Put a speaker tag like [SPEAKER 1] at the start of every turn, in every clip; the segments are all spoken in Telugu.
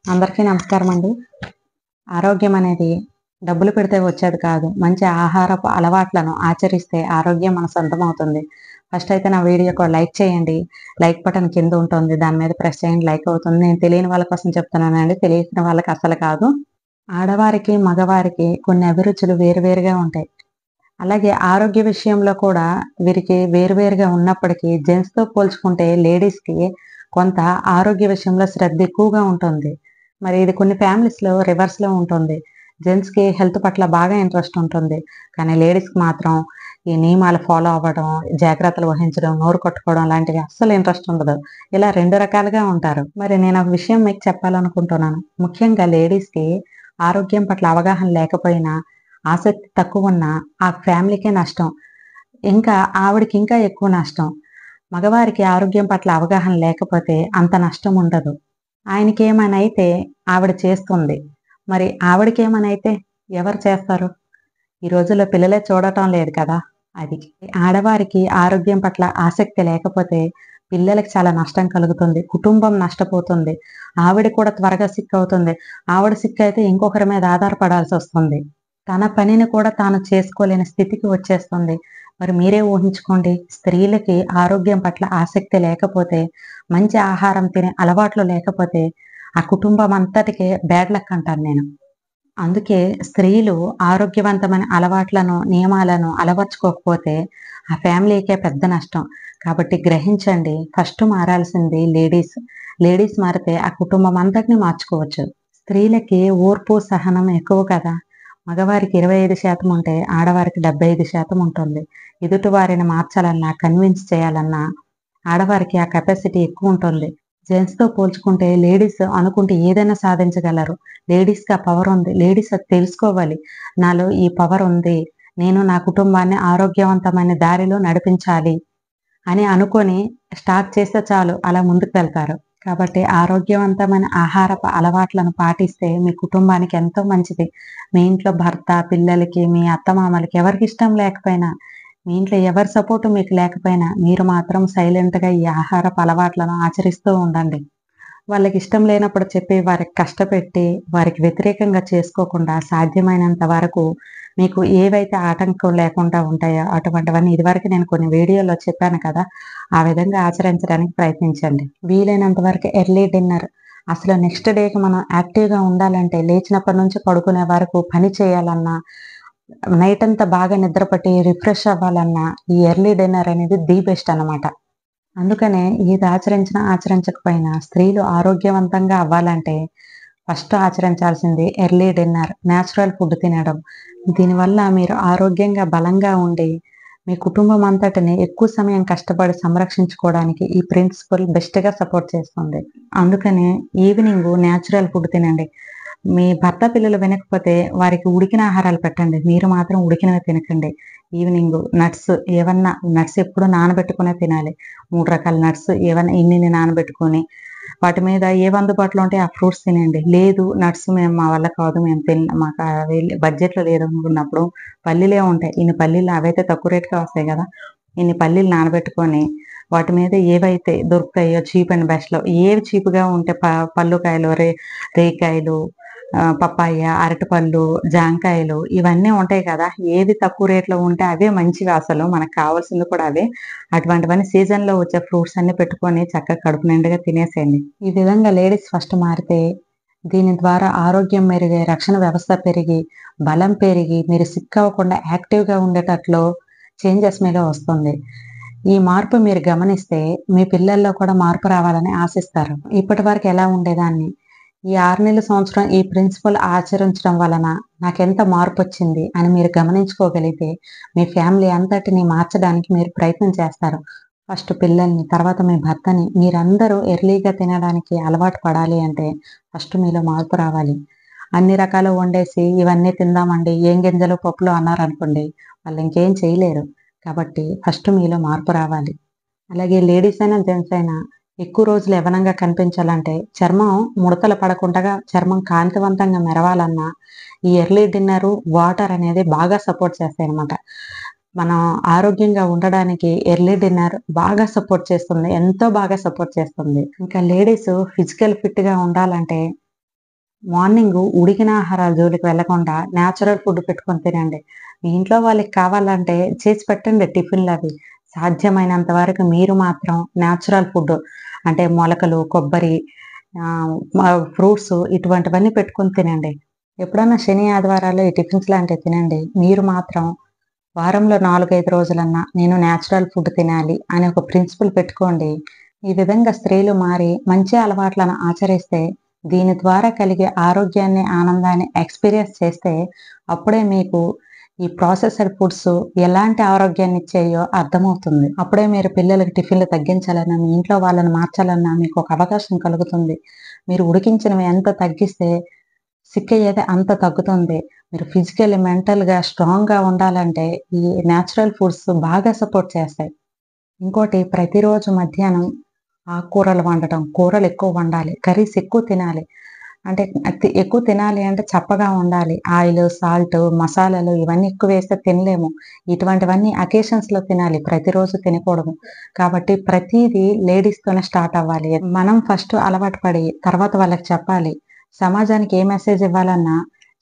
[SPEAKER 1] అందరికీ నమస్కారం అండి. ఆరోగ్యం అనేది డబ్బులు పెడితే వచ్చేది కాదు. మంచి ఆహారపు అలవాట్లను ఆచరిస్తే ఆరోగ్యం మన సొంతమవుతుంది. ఫస్ట్ అయితే నా వీడియోకి లైక్ చేయండి. లైక్ బటన్ కింద ఉంటుంది. దాని మీద ప్రెస్ చేయండి. లైక్ అవుతుంది. నేను తెలియని వాళ్ళ కోసం చెప్తున్నానండి. తెలిసిన వాళ్ళకి అసలు కాదు. ఆడవారికి, మగవారికి కొన్ని అభిరుచులు వేరువేరుగా ఉంటాయి. అలాగే ఆరోగ్య విషయంలో కూడా వీరికి వేరువేరుగా ఉన్నప్పటికీ జెంట్స్‌తో పోల్చుకుంటే లేడీస్‌కి కొంత ఆరోగ్య విషయంలో శ్రద్ధ ఎక్కువగా ఉంటుంది. మరి ఇది కొన్ని ఫ్యామిలీస్‌లో రివర్స్‌లో ఉంటుంది. జెంట్స్‌కి హెల్త్ పట్ల బాగా ఇంట్రెస్ట్ ఉంటుంది. కానీ లేడీస్‌కి మాత్రం ఈ నియమాలు ఫాలో అవ్వడం, జాగ్రత్తలు వహించడం, నోరు కొట్టుకోవడం లాంటివి అస్సలు ఇంట్రెస్ట్ ఉండదు. ఇలా 2 రకాలుగా ఉంటారు. మరి నేను ఒక విషయం మీకు చెప్పాలనుకుంటున్నాను. ముఖ్యంగా లేడీస్‌కి ఆరోగ్యం పట్ల అవగాహన లేకపోయినా, ఆసక్తి తక్కువున్నా ఆ ఫ్యామిలీకే నష్టం. ఇంకా ఆవిడకి ఇంకా ఎక్కువ నష్టం. మగవారికి ఆరోగ్యం పట్ల అవగాహన లేకపోతే అంత నష్టం ఉండదు. ఆయనకేమైనా అయితే ఆవిడ చేస్తుంది. మరి ఆవిడకేమైనా అయితే ఎవరు చేస్తారు? ఈ రోజుల్లో పిల్లలే చూడటం లేదు కదా! అది. ఆడవారికి ఆరోగ్యం పట్ల ఆసక్తి లేకపోతే పిల్లలకి చాలా నష్టం కలుగుతుంది. కుటుంబం నష్టపోతుంది. ఆవిడ కూడా త్వరగా సిక్ అవుతుంది. ఆవిడ సిక్ అయితే ఇంకొకరి మీద ఆధారపడాల్సొస్తుంది. తన పనిని కూడా తాను చేసుకోలేని స్థితికి వచ్చేస్తుంది. మరి మీరే ఊహించుకోండి. స్త్రీలకి ఆరోగ్యం పట్ల ఆసక్తి లేకపోతే, మంచి ఆహారం తినే అలవాట్లు లేకపోతే, ఆ కుటుంబం అంతటికే బ్యాడ్ లక్ అంటాను నేను. అందుకే స్త్రీలు ఆరోగ్యవంతమైన అలవాట్లను, నియమాలను అలవర్చుకోకపోతే ఆ ఫ్యామిలీకే పెద్ద నష్టం. కాబట్టి గ్రహించండి. First మారాల్సింది ladies. లేడీస్ మారితే ఆ కుటుంబం అంతటిని మార్చుకోవచ్చు. స్త్రీలకి ఓర్పు, సహనం ఎక్కువ కదా! మగవారికి 25% ఉంటే ఆడవారికి 75% ఉంటుంది. ఎదుటి వారిని మార్చాలన్నా, కన్విన్స్ చేయాలన్నా ఆడవారికి ఆ కెపాసిటీ ఎక్కువుంటుంది. జెంట్స్‌తో పోల్చుకుంటే లేడీస్ అనుకుంటే ఏదైనా సాధించగలరు. లేడీస్‌కి ఆ పవర్ ఉంది. లేడీస్ అది తెలుసుకోవాలి. నాలో ఈ పవర్ ఉంది. నేను నా కుటుంబాన్ని ఆరోగ్యవంతమైన దారిలో నడిపించాలి అని అనుకోని స్టార్ట్ చేస్తే చాలు అలా ముందుకు వెళ్తారు. కాబట్టి ఆరోగ్యవంతమైన ఆహారపు అలవాట్లను పాటిస్తే మీ కుటుంబానికి ఎంతో మంచిది. మీ ఇంట్లో భర్త, పిల్లలకి, మీ అత్తమామలకి ఎవరికి ఇష్టం లేకపోయినా, మీ ఇంట్లో ఎవరి సపోర్ట్ మీకు లేకపోయినా, మీరు మాత్రం సైలెంట్‌గా ఈ ఆహారపు అలవాట్లను ఆచరిస్తూ ఉండండి. వాళ్ళకిష్టం లేనప్పుడు చెప్పి, వారికి కష్టపెట్టి, వారికి వ్యతిరేకంగా చేసుకోకుండా సాధ్యమైనంత వరకు మీకు ఏవైతే ఆటంకం లేకుండా ఉంటాయో అటువంటివన్నీ ఇదివరకు నేను కొన్ని వీడియోలో చెప్పాను కదా! ఆ విధంగా ఆచరించడానికి ప్రయత్నించండి. వీలైనంత వరకు ఎర్లీ డిన్నర్. అసలు నెక్స్ట్ డేకి మనం యాక్టివ్‌గా ఉండాలంటే లేచినప్పటి నుంచి పడుకునే వరకు పని చేయాలన్నా, నైట్ అంతా బాగా నిద్ర పట్టి రిఫ్రెష్ అవ్వాలన్నా ఈ ఎర్లీ డిన్నర్ అనేది ది బెస్ట్ అన్నమాట. అందుకనే ఏది ఆచరించినా, ఆచరించకపోయినా స్త్రీలు ఆరోగ్యవంతంగా అవ్వాలంటే ఫస్ట్ ఆచరించాల్సింది ఎర్లీ డిన్నర్, నేచురల్ ఫుడ్ తినడం. దీనివల్ల మీరు ఆరోగ్యంగా, బలంగా ఉండి, మీ కుటుంబం అంతటిని ఎక్కువ సమయం కష్టపడి సంరక్షించుకోవడానికి ఈ ప్రిన్సిపల్ బెస్ట్‌గా సపోర్ట్ చేస్తుంది. అందుకనే ఈవినింగు నేచురల్ ఫుడ్ తినండి. మీ భర్త, పిల్లలు వినకపోతే వారికి ఉడికిన ఆహారాలు పెట్టండి. మీరు మాత్రం ఉడికినవి తినకండి. ఈవినింగు నట్స్ ఏవన్నా నట్స్ ఎప్పుడు నానబెట్టుకునే తినాలి. 3 రకాల నట్స్ ఏవన్నా ఇన్నిన్ని నానబెట్టుకొని, వాటి మీద ఏవి అందుబాటులో ఉంటాయో ఆ ఫ్రూట్స్ తినండి. లేదు నట్స్ మేము మా వల్ల కాదు మేము మాకు అవి బడ్జెట్‌లో లేదనుకున్నప్పుడు పల్లీలే ఉంటాయి. ఇన్ని పల్లీలు అవైతే తక్కువ రేట్‌కే వస్తాయి గదా! ఇన్ని పల్లీలు నానబెట్టుకొని, వాటి మీద ఏవైతే దొరుకుతాయో చీప్ అండ్ బెస్ట్‌లో ఏవి చీప్‌గా ఉంటే పల్లుకాయలు, రేగికాయలు, పపాయ, అరటిపళ్ళు, జాంకాయలు ఇవన్నీ ఉంటాయి కదా! ఏది తక్కువ రేట్‌లో ఉంటే అవే మంచివి అసలు. మనకు కావాల్సింది కూడా అవే. అటువంటివన్నీ సీజన్‌లో వచ్చే ఫ్రూట్స్ అన్నీ పెట్టుకొని చక్కగా కడుపు నిండుగా తినేసేయండి. ఈ విధంగా లేడీస్ ఫస్ట్ మారితే దీని ద్వారా ఆరోగ్యం మెరుగై, రక్షణ వ్యవస్థ పెరిగి, బలం పెరిగి, మీరు సిక్ అవ్వకుండా యాక్టివ్‌గా ఉండేటట్లు చేంజెస్ మీలో వస్తుంది. ఈ మార్పు మీరు గమనిస్తే మీ పిల్లల్లో కూడా మార్పు రావాలని ఆశిస్తారు. ఇప్పటివరకు ఎలా ఉండేదాన్ని, ఈ 6 నెలల సంవత్సరం ఈ ప్రిన్సిపల్ ఆచరించడం వలన నాకెంత మార్పొచ్చింది అని మీరు గమనించుకోగలిగితే, మీ ఫ్యామిలీ అంతటిని మార్చడానికి మీరు ప్రయత్నం చేస్తారు. ఫస్ట్ పిల్లల్ని, తర్వాత మీ భర్తని మీరందరూ ఎర్లీగా తినడానికి అలవాటు పడాలి అంటే, ఫస్ట్ మీలో మార్పు రావాలి. అన్ని రకాలు వండేసి, ఇవన్నీ తిందామండి, ఏం గింజలు, పప్పులు అన్నారనుకోండి, వాళ్ళు ఇంకేం చేయలేరు. కాబట్టి ఫస్ట్ మీలో మార్పు రావాలి. అలాగే లేడీస్ అయినా, జెంట్స్ అయినా ఎక్కువ రోజులు యవ్వనంగా కనిపించాలంటే, చర్మం ముడతలు పడకుండగా చర్మం కాంతివంతంగా మెరవాలన్నా, ఈ ఎర్లీ డిన్నరు, వాటర్ అనేది బాగా సపోర్ట్ చేస్తాయనమాట. మనం ఆరోగ్యంగా ఉండడానికి ఎర్లీ డిన్నర్ బాగా సపోర్ట్ చేస్తుంది. ఎంతో బాగా సపోర్ట్ చేస్తుంది. ఇంకా లేడీస్ ఫిజికల్ ఫిట్‌గా ఉండాలంటే మార్నింగ్ ఉడికిన ఆహారాల జోలికి వెళ్ళకుండా న్యాచురల్ ఫుడ్ పెట్టుకొని తినండి. మీ ఇంట్లో వాళ్ళకి కావాలంటే చేసి పెట్టండి టిఫిన్‌లవి. సాధ్యమైనంత వరకు మీరు మాత్రం న్యాచురల్ ఫుడ్ అంటే మొలకలు, కొబ్బరి, ఆహ్, మ ఫ్రూట్స్ ఇటువంటివన్నీ పెట్టుకొని తినండి. ఎప్పుడన్నా శని, ఆదివారాల్లో ఈ టిఫిన్స్ లాంటివి తినండి. మీరు మాత్రం వారంలో 4, 5 రోజులన్నా నేను న్యాచురల్ ఫుడ్ తినాలి అనే ఒక ప్రిన్సిపల్ పెట్టుకోండి. ఈ విధంగా స్త్రీలు మారి మంచి అలవాట్లను ఆచరిస్తే దీని ద్వారా కలిగే ఆరోగ్యాన్ని, ఆనందాన్ని ఎక్స్‌పీరియన్స్ చేస్తే అప్పుడే మీకు ఈ ప్రాసెస్డ్ ఫుడ్స్ ఎలాంటి ఆరోగ్యాన్నిచ్చాయో అర్థమవుతుంది. అప్పుడే మీరు పిల్లలకి టిఫిన్‌లు తగ్గించాలన్నా, మీ ఇంట్లో వాళ్ళని మార్చాలన్నా మీకొక అవకాశం కలుగుతుంది. మీరు ఉడికించినవి ఎంత తగ్గిస్తే సిక్కయ్యేది అంత తగ్గుతుంది. మీరు ఫిజికల్లీ, మెంటల్‌గా స్ట్రాంగ్‌గా ఉండాలంటే ఈ నేచురల్ ఫుడ్స్ బాగా సపోర్ట్ చేస్తాయి. ఇంకోటి ప్రతిరోజు మధ్యాహ్నం ఆకుకూరలు వండటం, కూరలెక్కువ వండాలి. కర్రీస్ ఎక్కువ తినాలి. అంటే ఎక్కువ తినాలి అంటే చప్పగా ఉండాలి. ఆయిలు, సాల్టు, మసాలాలు ఇవన్నీ ఎక్కువేస్తే తినలేము. ఇటువంటివన్నీ అకేషన్స్‌లో తినాలి. ప్రతిరోజు తినకూడదు. కాబట్టి ప్రతీదీ లేడీస్‌తోనే స్టార్ట్ అవ్వాలి. మనం ఫస్ట్ అలవాటు పడి తర్వాత వాళ్ళకి చెప్పాలి. సమాజానికి ఏ మెసేజ్ ఇవ్వాలన్నా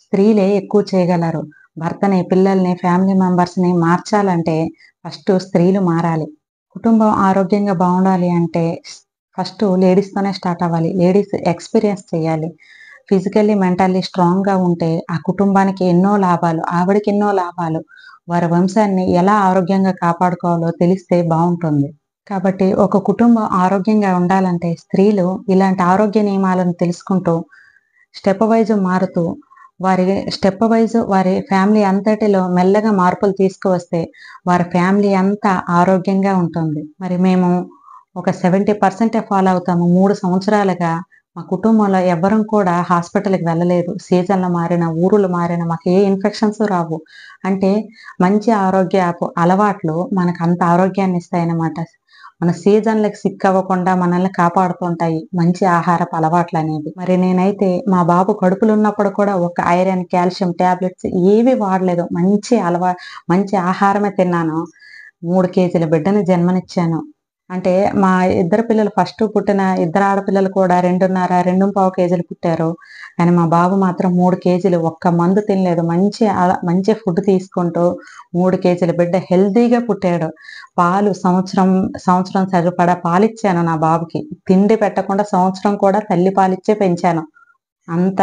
[SPEAKER 1] స్త్రీలే ఎక్కువ చేయగలరు. భర్తని, పిల్లల్ని, ఫ్యామిలీ మెంబర్స్‌ని మార్చాలంటే ఫస్ట్ స్త్రీలు మారాలి. కుటుంబం ఆరోగ్యంగా బావుండాలి అంటే ఫస్టు లేడీస్‌తోనే స్టార్ట్ అవ్వాలి. లేడీస్ ఎక్స్‌పీరియన్స్ చేయాలి. ఫిజికల్లీ, మెంటల్లీ స్ట్రాంగ్‌గా ఉంటే ఆ కుటుంబానికి ఎన్నో లాభాలు, ఆవిడకెన్నో లాభాలు. వారి వంశాన్ని ఎలా ఆరోగ్యంగా కాపాడుకోవాలో తెలిస్తే బావుంటుంది. కాబట్టి ఒక కుటుంబం ఆరోగ్యంగా ఉండాలంటే స్త్రీలు ఇలాంటి ఆరోగ్య నియమాలను తెలుసుకుంటూ స్టెప్ వైస్ మారుతూ వారి స్టెప్ వైస్ వారి ఫ్యామిలీ అంతటిలో మెల్లగా మార్పులు తీసుకువస్తే వారి ఫ్యామిలీ అంతా ఆరోగ్యంగా ఉంటుంది. మరి మేము ఒక 70% ఫాలో అవుతాము. 3 సంవత్సరాలుగా మా కుటుంబంలో ఎవ్వరం కూడా హాస్పిటల్‌కి వెళ్ళలేదు. సీజన్‌లు మారినా, ఊరులు మారినా మాకు ఏ ఇన్ఫెక్షన్స్ రావు. అంటే మంచి ఆరోగ్యపు అలవాట్లు మనకంత ఆరోగ్యాన్నిస్తాయన్నమాట. మన సీజన్‌లకి సిక్ అవ్వకుండా మనల్ని కాపాడుతుంటాయి మంచి ఆహారపు అలవాట్లనేవి. మరి నేనైతే మా బాబు కడుపులో ఉన్నప్పుడు కూడా ఒక ఐరన్, కాల్షియం టాబ్లెట్స్ ఏవి వాడలేదు. మంచి ఆహారమే తిన్నాను. 3 కేజీల బిడ్డని జన్మనిచ్చాను. అంటే మా ఇద్దరు పిల్లలు ఫస్ట్ పుట్టిన ఇద్దరు ఆడపిల్లలు కూడా 2:30, 2:15 కేజీలు పుట్టారు. కానీ మా బాబు మాత్రం 3 కేజీలు ఒక్క మందు తినలేదు. మంచి ఫుడ్ తీసుకుంటూ 3 కేజీల బిడ్డ హెల్తీగా పుట్టాడు. పాలు సంవత్సరం సరిపడా పాలిచ్చాను నా బాబుకి. తిండి పెట్టకుండా సంవత్సరం కూడా తల్లి పాలిచ్చే పెంచాను. అంత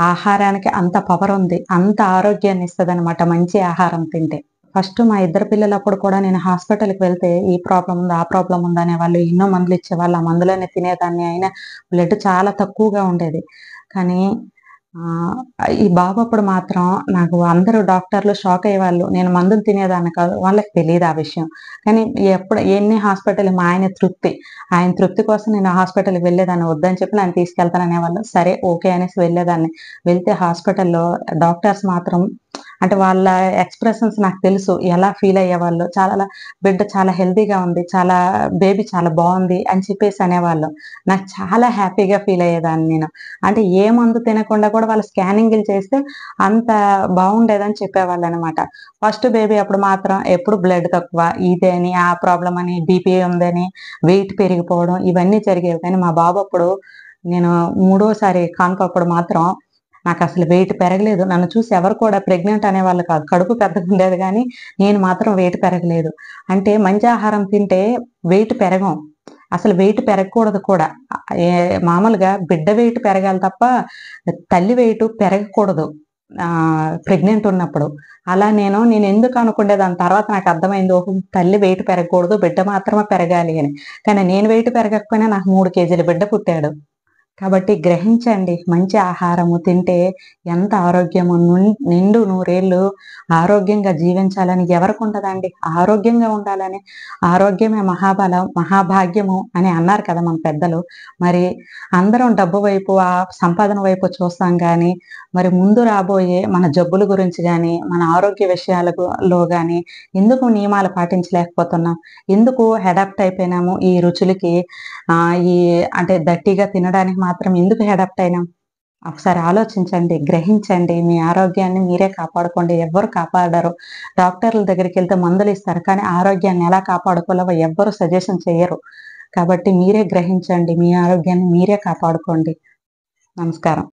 [SPEAKER 1] ఆహారానికి అంత పవరుంది. అంత ఆరోగ్యాన్నిస్తదనమాట మంచి ఆహారం తింటే. ఫస్ట్ మా ఇద్దరు పిల్లలప్పుడు కూడా నేను హాస్పిటల్‌కి వెళ్తే ఈ ప్రాబ్లమ్ ఉంది, ఆ ప్రాబ్లమ్ ఉంది అనేవాళ్ళు. ఎన్నో మందులిచ్చేవాళ్ళు. ఆ మందులన్నీ తినేదాన్ని. అయినా బ్లడ్ చాలా తక్కువగా ఉండేది. కానీ ఆహ్, ఈ బాబప్పుడు మాత్రం నాకు అందరూ డాక్టర్లు షాక్ అయ్యేవాళ్ళు. నేను మందులు తినేదాన్ని కాదు. వాళ్ళకి తెలీదు ఆ విషయం. కానీ ఎన్ని హాస్పిటల్ మా ఆయన తృప్తి. ఆయన తృప్తి కోసం నేను హాస్పిటల్‌కి వెళ్ళేదాన్ని. వద్దని చెప్పి నన్ను తీసుకెళ్తాననేవాళ్ళు. సరే ఓకే అనేసి వెళ్ళేదాన్ని. వెళ్తే హాస్పిటల్‌లో డాక్టర్స్ మాత్రం అంటే వాళ్ళ ఎక్స్‌ప్రెషన్స్ నాకు తెలుసు. ఎలా ఫీల్ అయ్యేవాళ్ళో. బిడ్డ చాలా హెల్తీగా ఉంది. బేబీ చాలా బావుంది అని చెప్పేసి అనేవాళ్ళు. నాకు చాలా హ్యాపీగా ఫీల్ అయ్యేదాన్ని నేను. అంటే ఏ మందు తినకుండా కూడా వాళ్ళు స్కానింగులు చేస్తే అంత బావుండేదని చెప్పేవాళ్ళనమాట. ఫస్ట్ బేబీ అప్పుడు మాత్రం ఎప్పుడు బ్లడ్ తక్కువ, ఇదని, ఆ ప్రాబ్లమ్ అని, బీపీ ఉందని, వెయిట్ పెరిగిపోవడం ఇవన్నీ జరిగేవి. కానీ మా బాబప్పుడు నేను మూడోసారి కాన్పప్పుడు మాత్రం నాకసలు వెయిట్ పెరగలేదు. నన్ను చూసి ఎవరు కూడా ప్రెగ్నెంట్ అనేవాళ్ళు కాదు. కడుపు పెద్దగుండేది గానీ, నేను మాత్రం వెయిట్ పెరగలేదు. అంటే మంచి ఆహారం తింటే వెయిట్ పెరగం. అసలు వెయిట్ పెరగకూడదు కూడా. ఏ మామూలుగా బిడ్డ వెయిట్ పెరగాలి తప్ప, తల్లి వెయిట్ పెరగకూడదు. ప్రెగ్నెంట్ ఉన్నప్పుడు. అలా నేనెందుకు అనుకునేదాన్ని. తర్వాత నాకర్థమైంది. ఓహో! తల్లి వెయిట్ పెరగకూడదు. బిడ్డ మాత్రమే పెరగాలి అని. కానీ నేను వెయిట్ పెరగకపోయినా నాకు 3 కేజీల బిడ్డ పుట్టాడు. కాబట్టి గ్రహించండి. మంచి ఆహారము తింటే ఎంత ఆరోగ్యము నిండు నూరేళ్ళు ఆరోగ్యంగా జీవించాలని ఎవరికుంటదండి? ఆరోగ్యంగా ఉండాలని. ఆరోగ్యమే మహాబలం, మహాభాగ్యము అని అన్నారు కదా మన పెద్దలు. మరి అందరం డబ్బు వైపు, సంపాదన వైపు చూస్తాం గానీ, మరి ముందు రాబోయే మన జబ్బుల గురించి గానీ, మన ఆరోగ్య లో గానీ ఎందుకు నియమాలు పాటించలేకపోతున్నాం? ఎందుకు అడాప్ట్ అయిపోయినాము ఈ రుచులకి? ఈ అంటే దట్టిగా తినడానికి మాత్రం ఎందుకు అడాప్ట్ అయినాం? ఒకసారి ఆలోచించండి, గ్రహించండి. మీ ఆరోగ్యాన్ని మీరే కాపాడుకోండి. ఎవ్వరు కాపాడరు. డాక్టర్ల దగ్గరికెళ్తే మందులిస్తారు. కానీ ఆరోగ్యాన్ని ఎలా కాపాడుకోవాలో ఎవ్వరు సజెషన్ చెయ్యరు. కాబట్టి మీరే గ్రహించండి. మీ ఆరోగ్యాన్ని మీరే కాపాడుకోండి. నమస్కారం.